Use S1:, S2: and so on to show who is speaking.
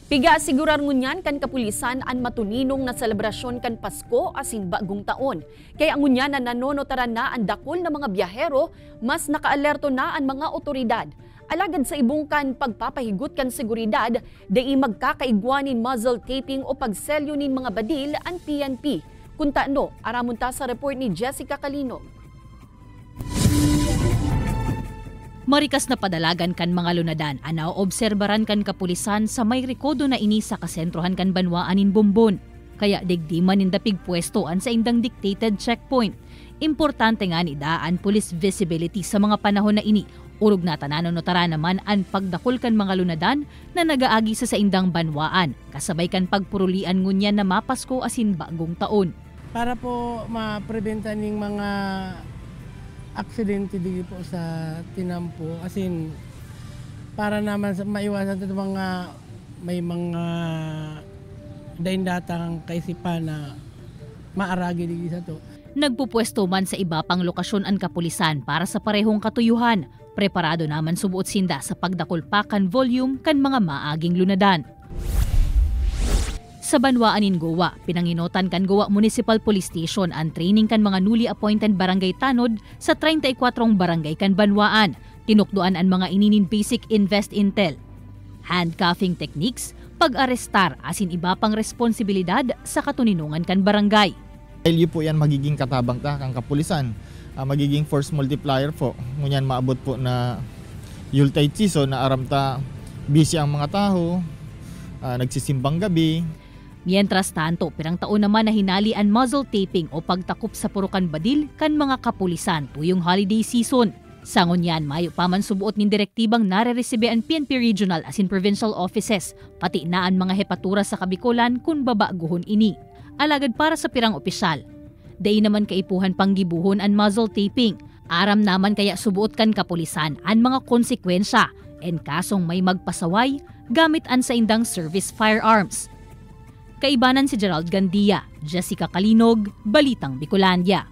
S1: Piga asigurar ngunyan kan kapulisan an matuninong na selebrasyon kan Pasko asin bagong taon. Kaya ngunyan na nanonotaran na ang dakol na mga biyahero, mas nakaalerto na ang mga otoridad. Alagad sa ibungkan pagpapahigot kan seguridad, dai magkakaigwanin muzzle taping o pagselyo nin mga badil ang PNP. Kung taano, aramunta sa report ni Jessica Calino.
S2: Marikas na padalagan kan mga lunadan, anaw obserbaran kan kapulisan sa may rekodo na ini sa kasentrohan kan banwaan in Bumbon. Kaya digdiman indapig pwestoan sa indang dictated checkpoint. Importante nga ni daan police visibility sa mga panahon na ini. Urog na tananonotara naman ang pagdakol kan mga lunadan na nagaagi sa indang banwaan. Kasabay kan pagpurulian ngunyan na mapasko asin bagong taon.
S3: Para po ma-preventa ning mga aksidente dito po sa tinampo, asin para naman maiwasan ito mga may mga daindatang kaisipan na maaragi dito sa to.
S2: Nagpupwesto man sa iba pang lokasyon ang kapulisan para sa parehong katuyuhan. Preparado naman subuot sinda sa pagdakulpakan volume kan mga maaging lunadan. Sa banwaan in Goa, pinanginotan kan Goa Municipal Police Station ang training kan mga newly appointed barangay tanod sa 34 barangay kan banwaan. Tinukduan ang mga ininin basic invest intel, handcuffing techniques, pag-arestar asin iba pang responsibilidad sa katuninungan kan barangay.
S4: Dahil po yan magiging katabang ta kang kapulisan, magiging force multiplier po. Ngunyan maabot po na Yuletide season na aramta busy ang mga tao, nagsisimbang gabi.
S2: Mientras tanto, pirang taon naman na hinali ang muzzle taping o pagtakop sa purukan badil kan mga kapulisan tuyong holiday season. Sa ngunyan, mayo pa man subuot ng direktibang nare-resibe ang PNP regional as in provincial offices, pati na ang mga hepatura sa Kabikulan kung babaguhon ini. Alagad para sa pirang opisyal. Day naman kaipuhan panggibuhon ang muzzle taping. Aram naman kaya subuot kan kapulisan ang mga konsekwensya en kasong may magpasaway gamit an sa indang service firearms. Kaibanan si Gerald Gandia, Jessica Kalinog, Balitang Bicolandia.